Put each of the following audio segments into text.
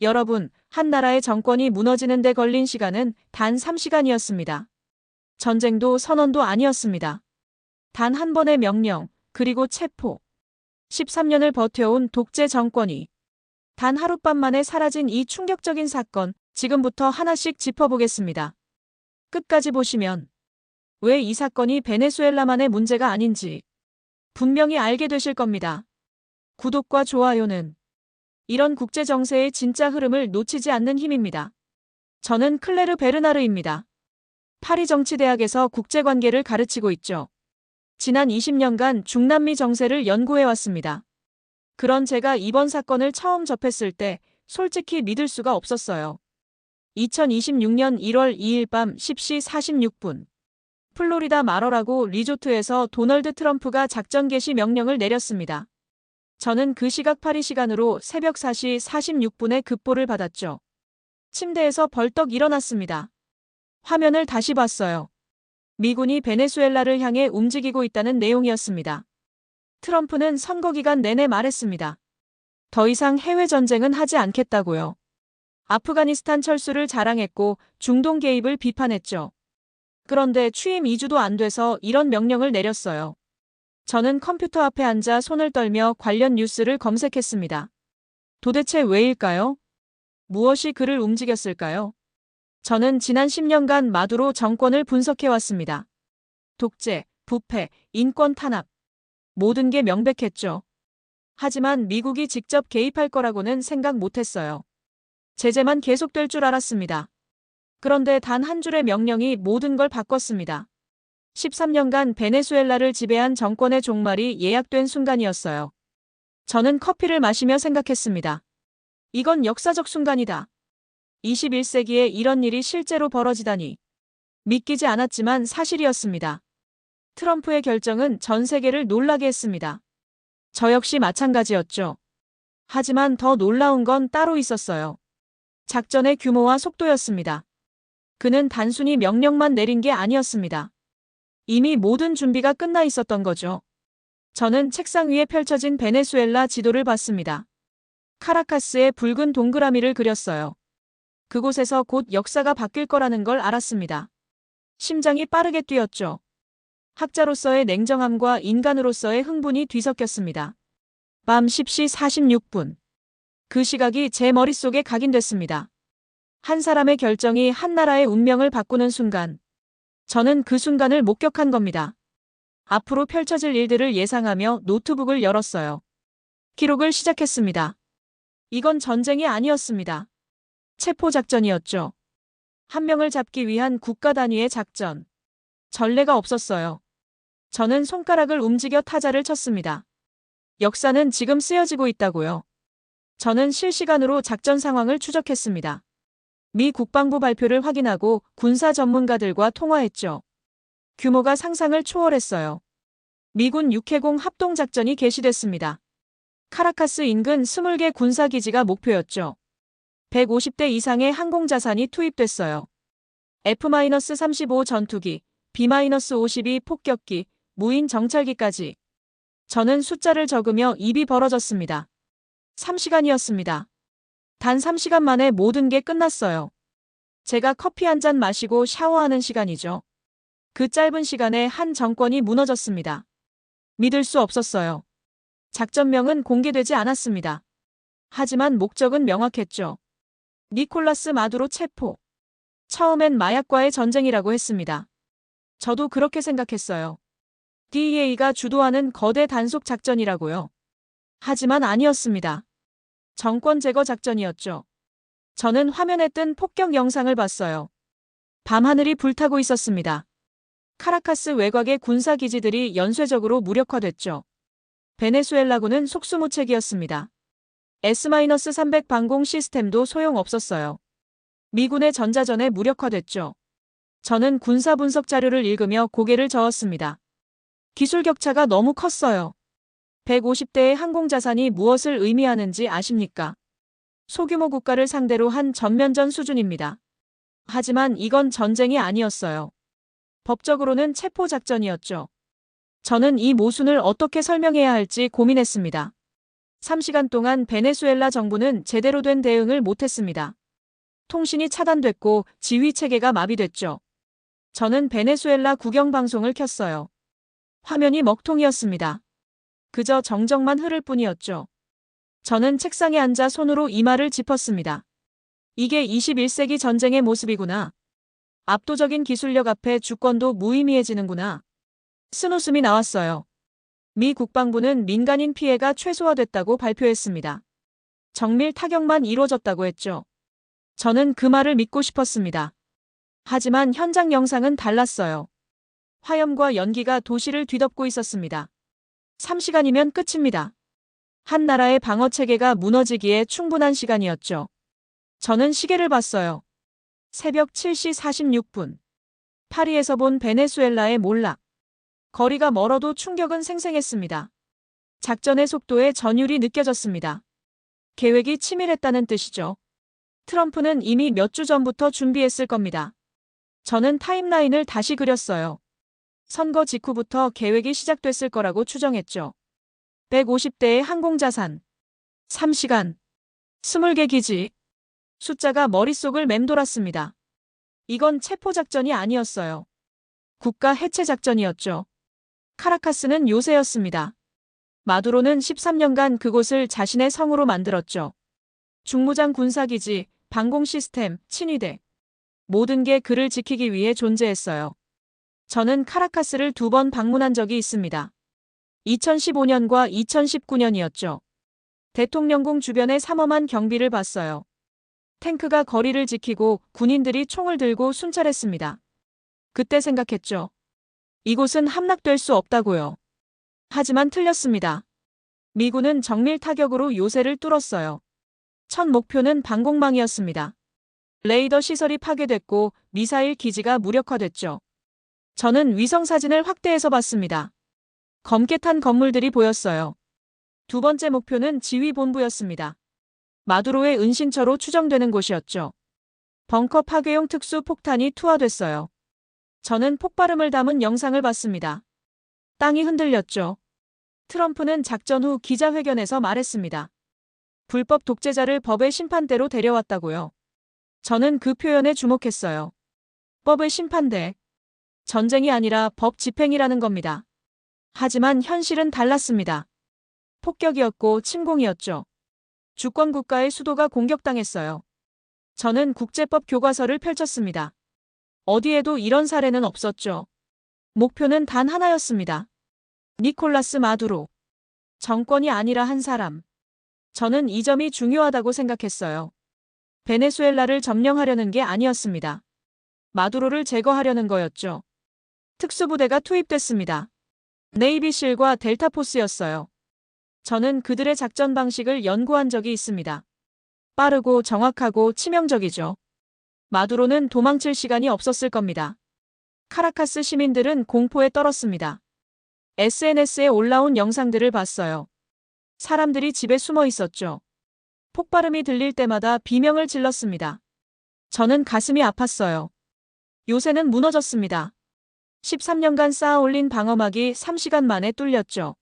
여러분, 한 나라의 정권이 무너지는 데 걸린 시간은 단 3시간이었습니다. 전쟁도 선언도 아니었습니다. 단 한 번의 명령, 그리고 체포. 13년을 버텨온 독재 정권이 단 하룻밤 만에 사라진 이 충격적인 사건, 지금부터 하나씩 짚어보겠습니다. 끝까지 보시면 왜 이 사건이 베네수엘라만의 문제가 아닌지 분명히 알게 되실 겁니다. 구독과 좋아요는 이런 국제 정세의 진짜 흐름을 놓치지 않는 힘입니다. 저는 클레르 베르나르입니다. 파리 정치대학에서 국제관계를 가르치고 있죠. 지난 20년간 중남미 정세를 연구해왔습니다. 그런 제가 이번 사건을 처음 접했을 때 솔직히 믿을 수가 없었어요. 2026년 1월 2일 밤 10시 46분. 플로리다 마러라고 리조트에서 도널드 트럼프가 작전 개시 명령을 내렸습니다. 저는 그 시각 파리 시간으로 새벽 4시 46분에 급보를 받았죠. 침대에서 벌떡 일어났습니다. 화면을 다시 봤어요. 미군이 베네수엘라를 향해 움직이고 있다는 내용이었습니다. 트럼프는 선거 기간 내내 말했습니다. 더 이상 해외 전쟁은 하지 않겠다고요. 아프가니스탄 철수를 자랑했고 중동 개입을 비판했죠. 그런데 취임 2주도 안 돼서 이런 명령을 내렸어요. 저는 컴퓨터 앞에 앉아 손을 떨며 관련 뉴스를 검색했습니다. 도대체 왜일까요? 무엇이 그를 움직였을까요? 저는 지난 10년간 마두로 정권을 분석해왔습니다. 독재, 부패, 인권 탄압. 모든 게 명백했죠. 하지만 미국이 직접 개입할 거라고는 생각 못했어요. 제재만 계속될 줄 알았습니다. 그런데 단 한 줄의 명령이 모든 걸 바꿨습니다. 13년간 베네수엘라를 지배한 정권의 종말이 예약된 순간이었어요. 저는 커피를 마시며 생각했습니다. 이건 역사적 순간이다. 21세기에 이런 일이 실제로 벌어지다니. 믿기지 않았지만 사실이었습니다. 트럼프의 결정은 전 세계를 놀라게 했습니다. 저 역시 마찬가지였죠. 하지만 더 놀라운 건 따로 있었어요. 작전의 규모와 속도였습니다. 그는 단순히 명령만 내린 게 아니었습니다. 이미 모든 준비가 끝나 있었던 거죠. 저는 책상 위에 펼쳐진 베네수엘라 지도를 봤습니다. 카라카스의 붉은 동그라미를 그렸어요. 그곳에서 곧 역사가 바뀔 거라는 걸 알았습니다. 심장이 빠르게 뛰었죠. 학자로서의 냉정함과 인간으로서의 흥분이 뒤섞였습니다. 밤 10시 46분. 그 시각이 제 머릿속에 각인됐습니다. 한 사람의 결정이 한 나라의 운명을 바꾸는 순간. 저는 그 순간을 목격한 겁니다. 앞으로 펼쳐질 일들을 예상하며 노트북을 열었어요. 기록을 시작했습니다. 이건 전쟁이 아니었습니다. 체포작전이었죠. 한 명을 잡기 위한 국가 단위의 작전. 전례가 없었어요. 저는 손가락을 움직여 타자를 쳤습니다. 역사는 지금 쓰여지고 있다고요. 저는 실시간으로 작전 상황을 추적했습니다. 미 국방부 발표를 확인하고 군사 전문가들과 통화했죠. 규모가 상상을 초월했어요. 미군 6회공 합동작전이 개시됐습니다. 카라카스 인근 20개 군사기지가 목표였죠. 150대 이상의 항공자산이 투입됐어요. F-35 전투기, B-52 폭격기, 무인 정찰기까지. 저는 숫자를 적으며 입이 벌어졌습니다. 3시간이었습니다. 단 3시간 만에 모든 게 끝났어요. 제가 커피 한 잔 마시고 샤워하는 시간이죠. 그 짧은 시간에 한 정권이 무너졌습니다. 믿을 수 없었어요. 작전명은 공개되지 않았습니다. 하지만 목적은 명확했죠. 니콜라스 마두로 체포. 처음엔 마약과의 전쟁이라고 했습니다. 저도 그렇게 생각했어요. DEA가 주도하는 거대 단속 작전이라고요. 하지만 아니었습니다. 정권 제거 작전이었죠. 저는 화면에 뜬 폭격 영상을 봤어요. 밤하늘이 불타고 있었습니다. 카라카스 외곽의 군사기지들이 연쇄적으로 무력화됐죠. 베네수엘라군은 속수무책이었습니다. S-300 방공 시스템도 소용없었어요. 미군의 전자전에 무력화됐죠. 저는 군사 분석 자료를 읽으며 고개를 저었습니다. 기술 격차가 너무 컸어요. 150대의 항공자산이 무엇을 의미하는지 아십니까? 소규모 국가를 상대로 한 전면전 수준입니다. 하지만 이건 전쟁이 아니었어요. 법적으로는 체포작전이었죠. 저는 이 모순을 어떻게 설명해야 할지 고민했습니다. 3시간 동안 베네수엘라 정부는 제대로 된 대응을 못했습니다. 통신이 차단됐고 지휘 체계가 마비됐죠. 저는 베네수엘라 국영방송을 켰어요. 화면이 먹통이었습니다. 그저 정적만 흐를 뿐이었죠. 저는 책상에 앉아 손으로 이마를 짚었습니다. 이게 21세기 전쟁의 모습이구나. 압도적인 기술력 앞에 주권도 무의미해지는구나. 쓴웃음이 나왔어요. 미 국방부는 민간인 피해가 최소화됐다고 발표했습니다. 정밀 타격만 이루어졌다고 했죠. 저는 그 말을 믿고 싶었습니다. 하지만 현장 영상은 달랐어요. 화염과 연기가 도시를 뒤덮고 있었습니다. 3시간이면 끝입니다. 한 나라의 방어 체계가 무너지기에 충분한 시간이었죠. 저는 시계를 봤어요. 새벽 7시 46분. 파리에서 본 베네수엘라의 몰락. 거리가 멀어도 충격은 생생했습니다. 작전의 속도에 전율이 느껴졌습니다. 계획이 치밀했다는 뜻이죠. 트럼프는 이미 몇 주 전부터 준비했을 겁니다. 저는 타임라인을 다시 그렸어요. 선거 직후부터 계획이 시작됐을 거라고 추정했죠. 150대의 항공자산. 3시간. 20개 기지. 숫자가 머릿속을 맴돌았습니다. 이건 체포작전이 아니었어요. 국가 해체 작전이었죠. 카라카스는 요새였습니다. 마두로는 13년간 그곳을 자신의 성으로 만들었죠. 중무장 군사기지, 방공 시스템, 친위대. 모든 게 그를 지키기 위해 존재했어요. 저는 카라카스를 2번 방문한 적이 있습니다. 2015년과 2019년이었죠. 대통령궁 주변의 삼엄한 경비를 봤어요. 탱크가 거리를 지키고 군인들이 총을 들고 순찰했습니다. 그때 생각했죠. 이곳은 함락될 수 없다고요. 하지만 틀렸습니다. 미군은 정밀 타격으로 요새를 뚫었어요. 첫 목표는 방공망이었습니다. 레이더 시설이 파괴됐고 미사일 기지가 무력화됐죠. 저는 위성사진을 확대해서 봤습니다. 검게 탄 건물들이 보였어요. 두 번째 목표는 지휘본부였습니다. 마두로의 은신처로 추정되는 곳이었죠. 벙커 파괴용 특수 폭탄이 투하됐어요. 저는 폭발음을 담은 영상을 봤습니다. 땅이 흔들렸죠. 트럼프는 작전 후 기자회견에서 말했습니다. 불법 독재자를 법의 심판대로 데려왔다고요. 저는 그 표현에 주목했어요. 법의 심판대. 전쟁이 아니라 법 집행이라는 겁니다. 하지만 현실은 달랐습니다. 폭격이었고 침공이었죠. 주권 국가의 수도가 공격당했어요. 저는 국제법 교과서를 펼쳤습니다. 어디에도 이런 사례는 없었죠. 목표는 단 하나였습니다. 니콜라스 마두로. 정권이 아니라 한 사람. 저는 이 점이 중요하다고 생각했어요. 베네수엘라를 점령하려는 게 아니었습니다. 마두로를 제거하려는 거였죠. 특수부대가 투입됐습니다. 네이비실과 델타포스였어요. 저는 그들의 작전 방식을 연구한 적이 있습니다. 빠르고 정확하고 치명적이죠. 마두로는 도망칠 시간이 없었을 겁니다. 카라카스 시민들은 공포에 떨었습니다. SNS에 올라온 영상들을 봤어요. 사람들이 집에 숨어 있었죠. 폭발음이 들릴 때마다 비명을 질렀습니다. 저는 가슴이 아팠어요. 요새는 무너졌습니다. 13년간 쌓아 올린 방어막이 3시간 만에 뚫렸죠.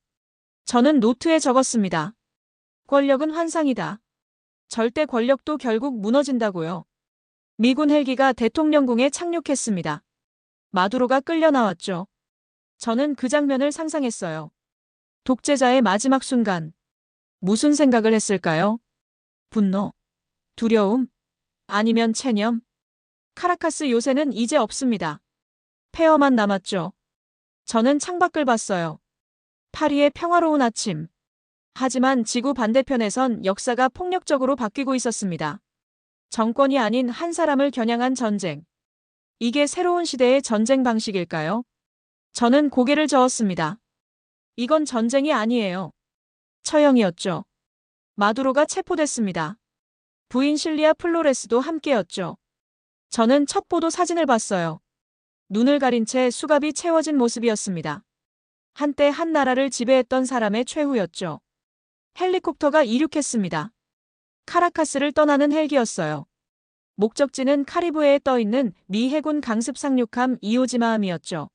저는 노트에 적었습니다. 권력은 환상이다. 절대 권력도 결국 무너진다고요. 미군 헬기가 대통령궁에 착륙했습니다. 마두로가 끌려 나왔죠. 저는 그 장면을 상상했어요. 독재자의 마지막 순간. 무슨 생각을 했을까요? 분노? 두려움? 아니면 체념? 카라카스 요새는 이제 없습니다. 폐허만 남았죠. 저는 창밖을 봤어요. 파리의 평화로운 아침. 하지만 지구 반대편에선 역사가 폭력적으로 바뀌고 있었습니다. 정권이 아닌 한 사람을 겨냥한 전쟁. 이게 새로운 시대의 전쟁 방식일까요? 저는 고개를 저었습니다. 이건 전쟁이 아니에요. 처형이었죠. 마두로가 체포됐습니다. 부인 실리아 플로레스도 함께였죠. 저는 첩보도 사진을 봤어요. 눈을 가린 채 수갑이 채워진 모습이었습니다. 한때 한 나라를 지배했던 사람의 최후였죠. 헬리콥터가 이륙했습니다. 카라카스를 떠나는 헬기였어요. 목적지는 카리브해에 떠있는 미 해군 강습 상륙함 이오지마함이었죠.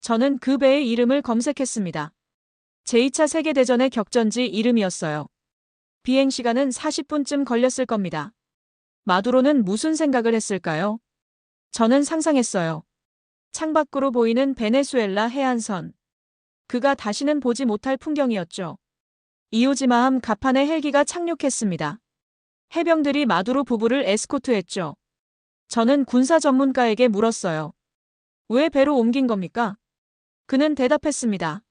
저는 그 배의 이름을 검색했습니다. 제2차 세계대전의 격전지 이름이었어요. 비행시간은 40분쯤 걸렸을 겁니다. 마두로는 무슨 생각을 했을까요? 저는 상상했어요. 창밖으로 보이는 베네수엘라 해안선. 그가 다시는 보지 못할 풍경이었죠. 이오지마함 갑판에 헬기가 착륙했습니다. 해병들이 마두로 부부를 에스코트했죠. 저는 군사 전문가에게 물었어요. 왜 배로 옮긴 겁니까? 그는 대답했습니다.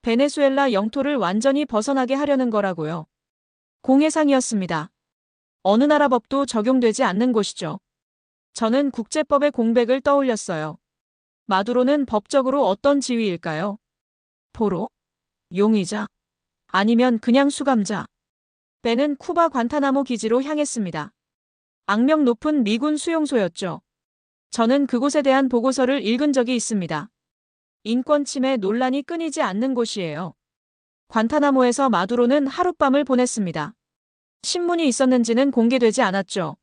베네수엘라 영토를 완전히 벗어나게 하려는 거라고요. 공해상이었습니다. 어느 나라 법도 적용되지 않는 곳이죠. 저는 국제법의 공백을 떠올렸어요. 마두로는 법적으로 어떤 지위일까요? 포로? 용의자? 아니면 그냥 수감자? 배는 쿠바 관타나모 기지로 향했습니다. 악명 높은 미군 수용소였죠. 저는 그곳에 대한 보고서를 읽은 적이 있습니다. 인권 침해 논란이 끊이지 않는 곳이에요. 관타나모에서 마두로는 하룻밤을 보냈습니다. 신문이 있었는지는 공개되지 않았죠.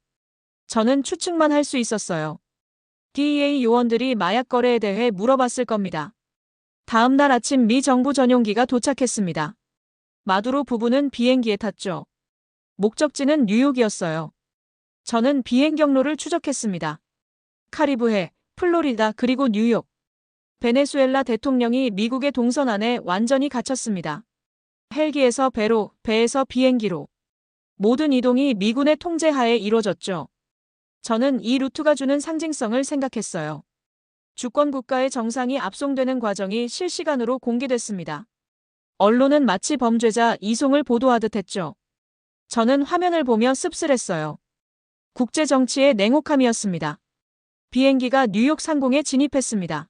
저는 추측만 할 수 있었어요. DEA 요원들이 마약 거래에 대해 물어봤을 겁니다. 다음 날 아침 미 정부 전용기가 도착했습니다. 마두로 부부는 비행기에 탔죠. 목적지는 뉴욕이었어요. 저는 비행 경로를 추적했습니다. 카리브해, 플로리다 그리고 뉴욕. 베네수엘라 대통령이 미국의 동선 안에 완전히 갇혔습니다. 헬기에서 배로, 배에서 비행기로. 모든 이동이 미군의 통제하에 이루어졌죠. 저는 이 루트가 주는 상징성을 생각했어요. 주권 국가의 정상이 압송되는 과정이 실시간으로 공개됐습니다. 언론은 마치 범죄자 이송을 보도하듯 했죠. 저는 화면을 보며 씁쓸했어요. 국제 정치의 냉혹함이었습니다. 비행기가 뉴욕 상공에 진입했습니다.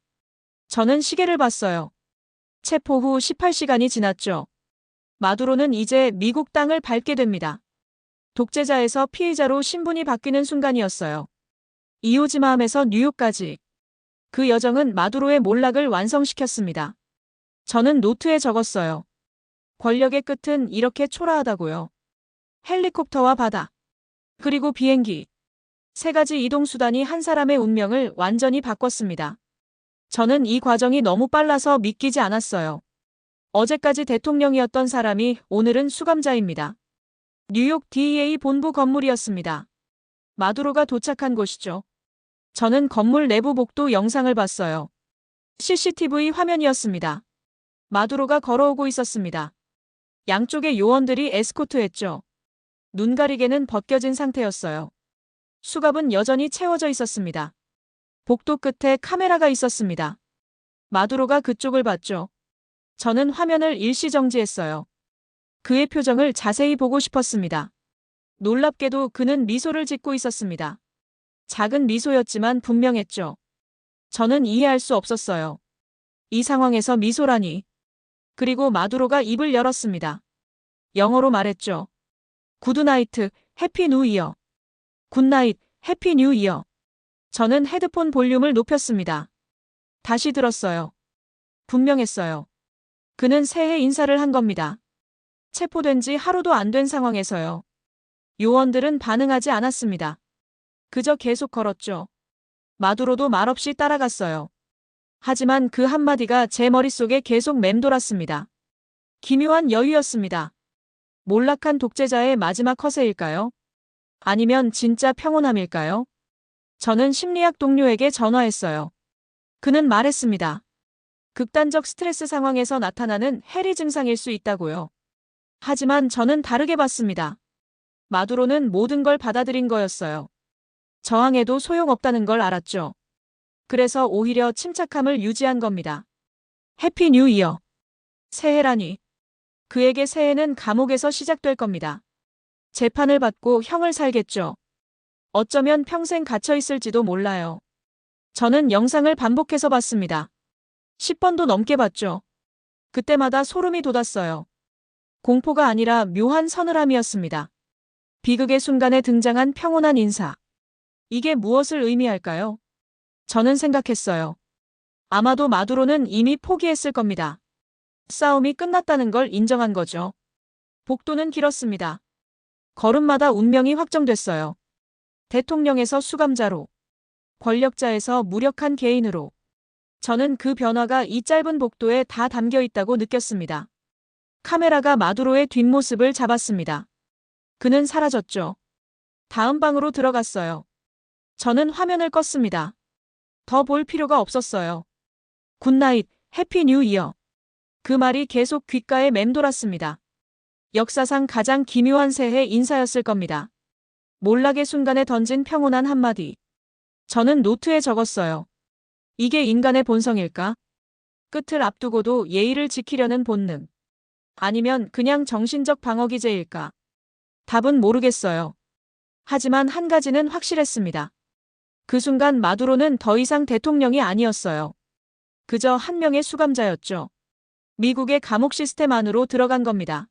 저는 시계를 봤어요. 체포 후 18시간이 지났죠. 마두로는 이제 미국 땅을 밟게 됩니다. 독재자에서 피의자로 신분이 바뀌는 순간이었어요. 이오지마함에서 뉴욕까지. 그 여정은 마두로의 몰락을 완성시켰습니다. 저는 노트에 적었어요. 권력의 끝은 이렇게 초라하다고요. 헬리콥터와 바다, 그리고 비행기. 세 가지 이동수단이 한 사람의 운명을 완전히 바꿨습니다. 저는 이 과정이 너무 빨라서 믿기지 않았어요. 어제까지 대통령이었던 사람이 오늘은 수감자입니다. 뉴욕 DEA 본부 건물이었습니다. 마두로가 도착한 곳이죠. 저는 건물 내부 복도 영상을 봤어요. CCTV 화면이었습니다. 마두로가 걸어오고 있었습니다. 양쪽의 요원들이 에스코트했죠. 눈가리개는 벗겨진 상태였어요. 수갑은 여전히 채워져 있었습니다. 복도 끝에 카메라가 있었습니다. 마두로가 그쪽을 봤죠. 저는 화면을 일시정지했어요. 그의 표정을 자세히 보고 싶었습니다. 놀랍게도 그는 미소를 짓고 있었습니다. 작은 미소였지만 분명했죠. 저는 이해할 수 없었어요. 이 상황에서 미소라니. 그리고 마두로가 입을 열었습니다. 영어로 말했죠. 굿나이트, 해피 뉴 이어. 굿나잇, 해피 뉴 이어. 저는 헤드폰 볼륨을 높였습니다. 다시 들었어요. 분명했어요. 그는 새해 인사를 한 겁니다. 체포된 지 하루도 안 된 상황에서요. 요원들은 반응하지 않았습니다. 그저 계속 걸었죠. 마두로도 말없이 따라갔어요. 하지만 그 한마디가 제 머릿속에 계속 맴돌았습니다. 기묘한 여유였습니다. 몰락한 독재자의 마지막 허세일까요? 아니면 진짜 평온함일까요? 저는 심리학 동료에게 전화했어요. 그는 말했습니다. 극단적 스트레스 상황에서 나타나는 해리 증상일 수 있다고요. 하지만 저는 다르게 봤습니다. 마두로는 모든 걸 받아들인 거였어요. 저항해도 소용없다는 걸 알았죠. 그래서 오히려 침착함을 유지한 겁니다. 해피 뉴 이어. 새해라니. 그에게 새해는 감옥에서 시작될 겁니다. 재판을 받고 형을 살겠죠. 어쩌면 평생 갇혀 있을지도 몰라요. 저는 영상을 반복해서 봤습니다. 10번도 넘게 봤죠. 그때마다 소름이 돋았어요. 공포가 아니라 묘한 서늘함이었습니다. 비극의 순간에 등장한 평온한 인사. 이게 무엇을 의미할까요? 저는 생각했어요. 아마도 마두로는 이미 포기했을 겁니다. 싸움이 끝났다는 걸 인정한 거죠. 복도는 길었습니다. 걸음마다 운명이 확정됐어요. 대통령에서 수감자로, 권력자에서 무력한 개인으로. 저는 그 변화가 이 짧은 복도에 다 담겨 있다고 느꼈습니다. 카메라가 마두로의 뒷모습을 잡았습니다. 그는 사라졌죠. 다음 방으로 들어갔어요. 저는 화면을 껐습니다. 더 볼 필요가 없었어요. 굿나잇, 해피 뉴 이어. 그 말이 계속 귓가에 맴돌았습니다. 역사상 가장 기묘한 새해 인사였을 겁니다. 몰락의 순간에 던진 평온한 한마디. 저는 노트에 적었어요. 이게 인간의 본성일까? 끝을 앞두고도 예의를 지키려는 본능. 아니면 그냥 정신적 방어 기제일까? 답은 모르겠어요. 하지만 한 가지는 확실했습니다. 그 순간 마두로는 더 이상 대통령이 아니었어요. 그저 한 명의 수감자였죠. 미국의 감옥 시스템 안으로 들어간 겁니다.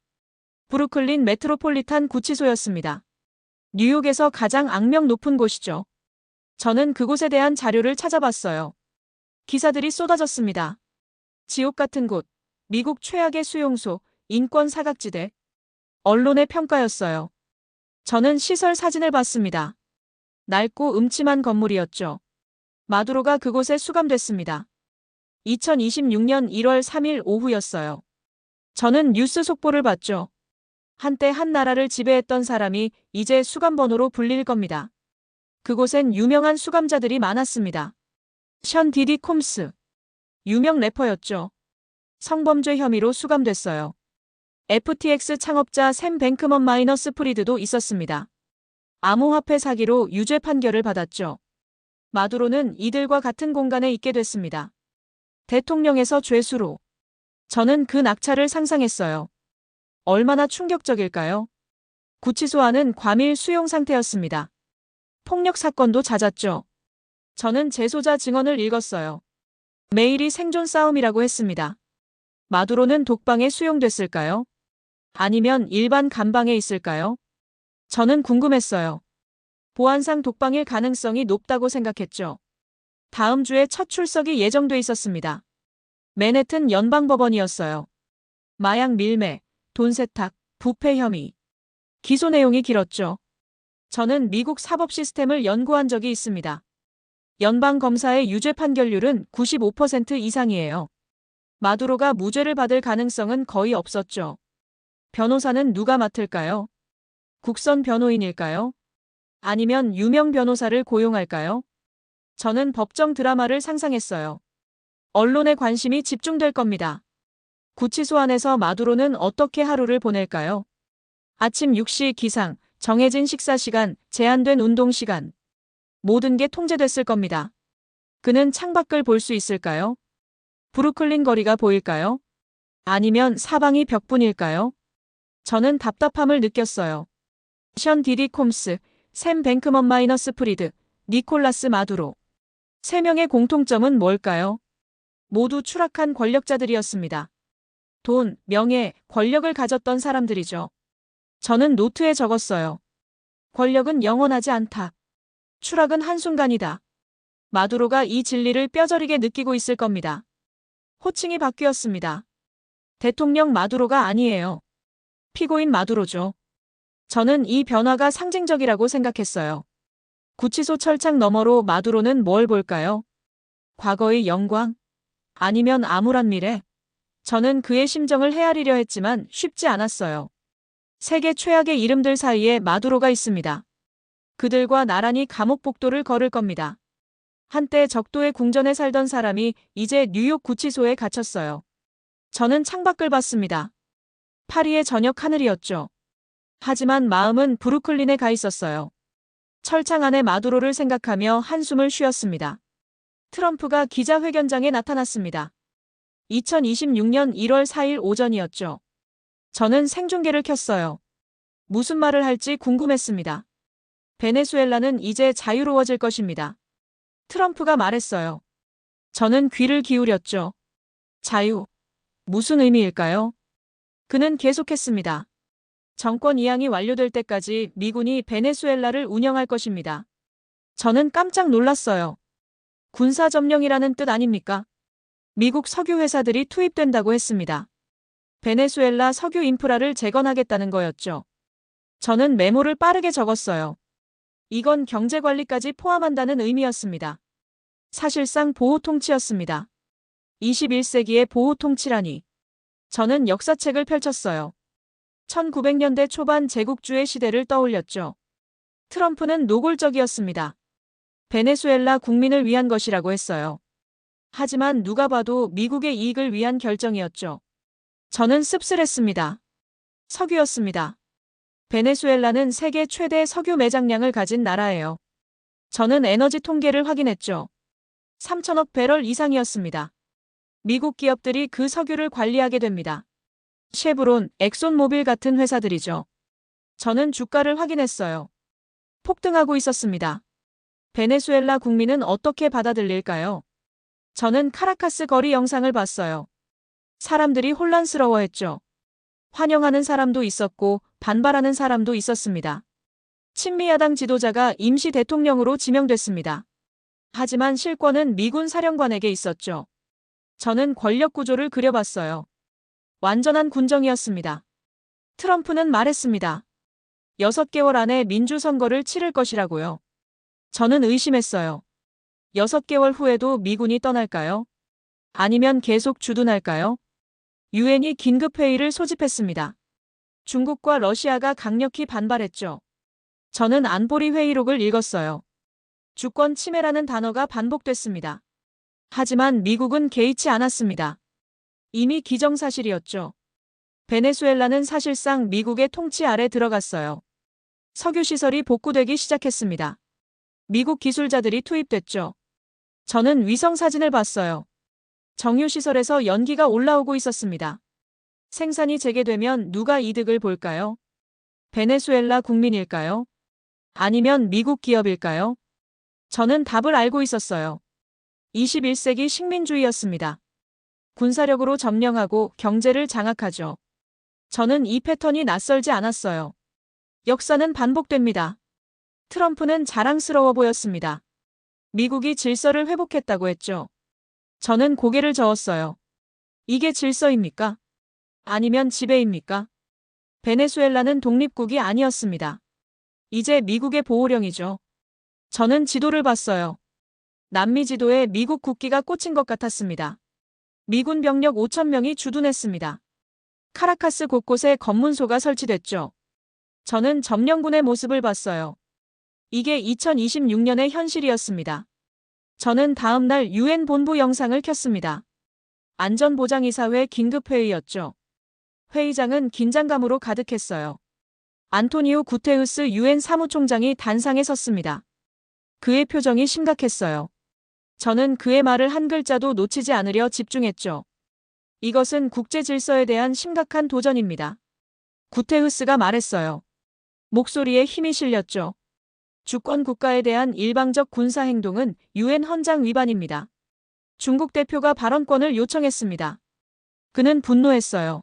브루클린 메트로폴리탄 구치소였습니다. 뉴욕에서 가장 악명 높은 곳이죠. 저는 그곳에 대한 자료를 찾아봤어요. 기사들이 쏟아졌습니다. 지옥 같은 곳, 미국 최악의 수용소, 인권 사각지대. 언론의 평가였어요. 저는 시설 사진을 봤습니다. 낡고 음침한 건물이었죠. 마두로가 그곳에 수감됐습니다. 2026년 1월 3일 오후였어요. 저는 뉴스 속보를 봤죠. 한때 한 나라를 지배했던 사람이 이제 수감번호로 불릴 겁니다. 그곳엔 유명한 수감자들이 많았습니다. 션 디디 콤스. 유명 래퍼였죠. 성범죄 혐의로 수감됐어요. FTX 창업자 샘 뱅크먼 마이너스 프리드도 있었습니다. 암호화폐 사기로 유죄 판결을 받았죠. 마두로는 이들과 같은 공간에 있게 됐습니다. 대통령에서 죄수로. 저는 그 낙차를 상상했어요. 얼마나 충격적일까요? 구치소 안은 과밀 수용 상태였습니다. 폭력 사건도 잦았죠. 저는 재소자 증언을 읽었어요. 매일이 생존 싸움이라고 했습니다. 마두로는 독방에 수용됐을까요? 아니면 일반 감방에 있을까요? 저는 궁금했어요. 보안상 독방일 가능성이 높다고 생각했죠. 다음 주에 첫 출석이 예정돼 있었습니다. 맨해튼 연방법원이었어요. 마약 밀매, 돈 세탁, 부패 혐의. 기소 내용이 길었죠. 저는 미국 사법 시스템을 연구한 적이 있습니다. 연방검사의 유죄 판결률은 95% 이상이에요. 마두로가 무죄를 받을 가능성은 거의 없었죠. 변호사는 누가 맡을까요? 국선 변호인일까요? 아니면 유명 변호사를 고용할까요? 저는 법정 드라마를 상상했어요. 언론의 관심이 집중될 겁니다. 구치소 안에서 마두로는 어떻게 하루를 보낼까요? 아침 6시 기상, 정해진 식사 시간, 제한된 운동 시간. 모든 게 통제됐을 겁니다. 그는 창밖을 볼 수 있을까요? 브루클린 거리가 보일까요? 아니면 사방이 벽뿐일까요? 저는 답답함을 느꼈어요. 션 디디 콤스, 샘 뱅크먼 마이너스 프리드, 니콜라스 마두로. 세 명의 공통점은 뭘까요? 모두 추락한 권력자들이었습니다. 돈, 명예, 권력을 가졌던 사람들이죠. 저는 노트에 적었어요. 권력은 영원하지 않다. 추락은 한순간이다. 마두로가 이 진리를 뼈저리게 느끼고 있을 겁니다. 호칭이 바뀌었습니다. 대통령 마두로가 아니에요. 피고인 마두로죠. 저는 이 변화가 상징적이라고 생각했어요. 구치소 철창 너머로 마두로는 뭘 볼까요? 과거의 영광? 아니면 암울한 미래? 저는 그의 심정을 헤아리려 했지만 쉽지 않았어요. 세계 최악의 이름들 사이에 마두로가 있습니다. 그들과 나란히 감옥 복도를 걸을 겁니다. 한때 적도의 궁전에 살던 사람이 이제 뉴욕 구치소에 갇혔어요. 저는 창밖을 봤습니다. 파리의 저녁 하늘이었죠. 하지만 마음은 브루클린에 가 있었어요. 철창 안의 마두로를 생각하며 한숨을 쉬었습니다. 트럼프가 기자회견장에 나타났습니다. 2026년 1월 4일 오전이었죠. 저는 생중계를 켰어요. 무슨 말을 할지 궁금했습니다. 베네수엘라는 이제 자유로워질 것입니다. 트럼프가 말했어요. 저는 귀를 기울였죠. 자유. 무슨 의미일까요? 그는 계속했습니다. 정권 이양이 완료될 때까지 미군이 베네수엘라를 운영할 것입니다. 저는 깜짝 놀랐어요. 군사 점령이라는 뜻 아닙니까? 미국 석유 회사들이 투입된다고 했습니다. 베네수엘라 석유 인프라를 재건하겠다는 거였죠. 저는 메모를 빠르게 적었어요. 이건 경제 관리까지 포함한다는 의미였습니다. 사실상 보호 통치였습니다. 21세기의 보호 통치라니. 저는 역사책을 펼쳤어요. 1900년대 초반 제국주의 시대를 떠올렸죠. 트럼프는 노골적이었습니다. 베네수엘라 국민을 위한 것이라고 했어요. 하지만 누가 봐도 미국의 이익을 위한 결정이었죠. 저는 씁쓸했습니다. 석유였습니다. 베네수엘라는 세계 최대 석유 매장량을 가진 나라예요. 저는 에너지 통계를 확인했죠. 3천억 배럴 이상이었습니다. 미국 기업들이 그 석유를 관리하게 됩니다. 쉐브론, 엑손모빌 같은 회사들이죠. 저는 주가를 확인했어요. 폭등하고 있었습니다. 베네수엘라 국민은 어떻게 받아들일까요? 저는 카라카스 거리 영상을 봤어요. 사람들이 혼란스러워했죠. 환영하는 사람도 있었고 반발하는 사람도 있었습니다. 친미야당 지도자가 임시 대통령으로 지명됐습니다. 하지만 실권은 미군 사령관에게 있었죠. 저는 권력 구조를 그려봤어요. 완전한 군정이었습니다. 트럼프는 말했습니다. 6개월 안에 민주선거를 치를 것이라고요. 저는 의심했어요. 6개월 후에도 미군이 떠날까요? 아니면 계속 주둔할까요? 유엔이 긴급회의를 소집했습니다. 중국과 러시아가 강력히 반발했죠. 저는 안보리 회의록을 읽었어요. 주권 침해라는 단어가 반복됐습니다. 하지만 미국은 개의치 않았습니다. 이미 기정사실이었죠. 베네수엘라는 사실상 미국의 통치 아래 들어갔어요. 석유시설이 복구되기 시작했습니다. 미국 기술자들이 투입됐죠. 저는 위성사진을 봤어요. 정유시설에서 연기가 올라오고 있었습니다. 생산이 재개되면 누가 이득을 볼까요? 베네수엘라 국민일까요? 아니면 미국 기업일까요? 저는 답을 알고 있었어요. 21세기 식민주의였습니다. 군사력으로 점령하고 경제를 장악하죠. 저는 이 패턴이 낯설지 않았어요. 역사는 반복됩니다. 트럼프는 자랑스러워 보였습니다. 미국이 질서를 회복했다고 했죠. 저는 고개를 저었어요. 이게 질서입니까? 아니면 지배입니까? 베네수엘라는 독립국이 아니었습니다. 이제 미국의 보호령이죠. 저는 지도를 봤어요. 남미 지도에 미국 국기가 꽂힌 것 같았습니다. 미군 병력 5,000명이 주둔했습니다. 카라카스 곳곳에 검문소가 설치됐죠. 저는 점령군의 모습을 봤어요. 이게 2026년의 현실이었습니다. 저는 다음 날 유엔 본부 영상을 켰습니다. 안전보장이사회 긴급회의였죠. 회의장은 긴장감으로 가득했어요. 안토니오 구테우스 유엔 사무총장이 단상에 섰습니다. 그의 표정이 심각했어요. 저는 그의 말을 한 글자도 놓치지 않으려 집중했죠. 이것은 국제 질서에 대한 심각한 도전입니다. 구테우스가 말했어요. 목소리에 힘이 실렸죠. 주권 국가에 대한 일방적 군사 행동은 유엔 헌장 위반입니다. 중국 대표가 발언권을 요청했습니다. 그는 분노했어요.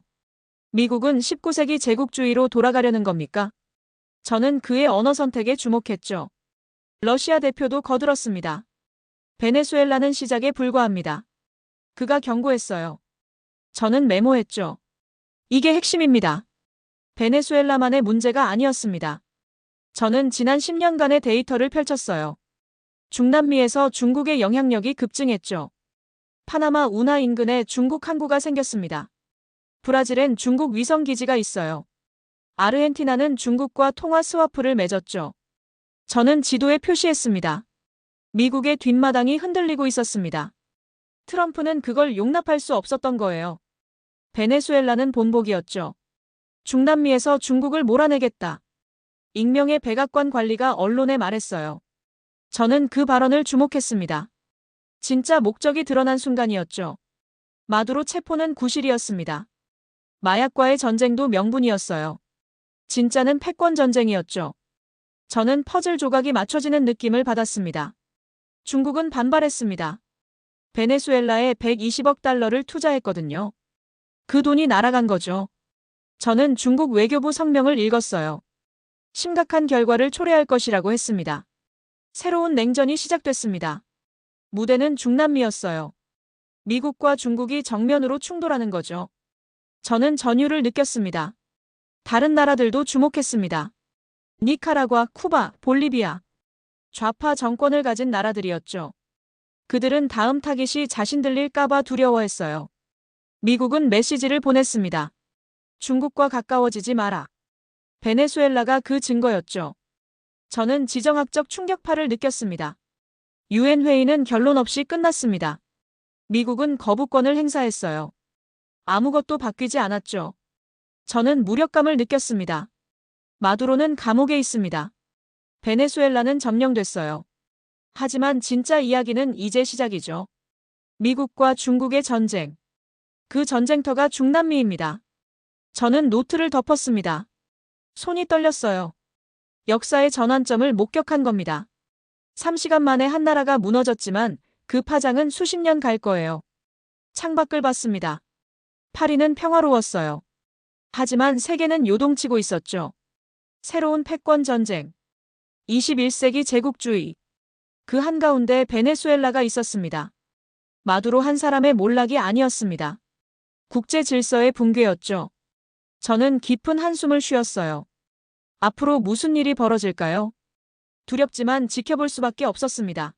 미국은 19세기 제국주의로 돌아가려는 겁니까? 저는 그의 언어 선택에 주목했죠. 러시아 대표도 거들었습니다. 베네수엘라는 시작에 불과합니다. 그가 경고했어요. 저는 메모했죠. 이게 핵심입니다. 베네수엘라만의 문제가 아니었습니다. 저는 지난 10년간의 데이터를 펼쳤어요. 중남미에서 중국의 영향력이 급증했죠. 파나마 운하 인근에 중국 항구가 생겼습니다. 브라질엔 중국 위성기지가 있어요. 아르헨티나는 중국과 통화 스와프를 맺었죠. 저는 지도에 표시했습니다. 미국의 뒷마당이 흔들리고 있었습니다. 트럼프는 그걸 용납할 수 없었던 거예요. 베네수엘라는 본보기였죠. 중남미에서 중국을 몰아내겠다. 익명의 백악관 관리가 언론에 말했어요. 저는 그 발언을 주목했습니다. 진짜 목적이 드러난 순간이었죠. 마두로 체포는 구실이었습니다. 마약과의 전쟁도 명분이었어요. 진짜는 패권 전쟁이었죠. 저는 퍼즐 조각이 맞춰지는 느낌을 받았습니다. 중국은 반발했습니다. 베네수엘라에 120억 달러를 투자했거든요. 그 돈이 날아간 거죠. 저는 중국 외교부 성명을 읽었어요. 심각한 결과를 초래할 것이라고 했습니다. 새로운 냉전이 시작됐습니다. 무대는 중남미였어요. 미국과 중국이 정면으로 충돌하는 거죠. 저는 전율을 느꼈습니다. 다른 나라들도 주목했습니다. 니카라과, 쿠바, 볼리비아. 좌파 정권을 가진 나라들이었죠. 그들은 다음 타깃이 자신들일까봐 두려워했어요. 미국은 메시지를 보냈습니다. 중국과 가까워지지 마라. 베네수엘라가 그 증거였죠. 저는 지정학적 충격파를 느꼈습니다. 유엔 회의는 결론 없이 끝났습니다. 미국은 거부권을 행사했어요. 아무것도 바뀌지 않았죠. 저는 무력감을 느꼈습니다. 마두로는 감옥에 있습니다. 베네수엘라는 점령됐어요. 하지만 진짜 이야기는 이제 시작이죠. 미국과 중국의 전쟁. 그 전쟁터가 중남미입니다. 저는 노트를 덮었습니다. 손이 떨렸어요. 역사의 전환점을 목격한 겁니다. 3시간 만에 한 나라가 무너졌지만 그 파장은 수십 년 갈 거예요. 창밖을 봤습니다. 파리는 평화로웠어요. 하지만 세계는 요동치고 있었죠. 새로운 패권 전쟁. 21세기 제국주의. 그 한가운데 베네수엘라가 있었습니다. 마두로 한 사람의 몰락이 아니었습니다. 국제 질서의 붕괴였죠. 저는 깊은 한숨을 쉬었어요. 앞으로 무슨 일이 벌어질까요? 두렵지만 지켜볼 수밖에 없었습니다.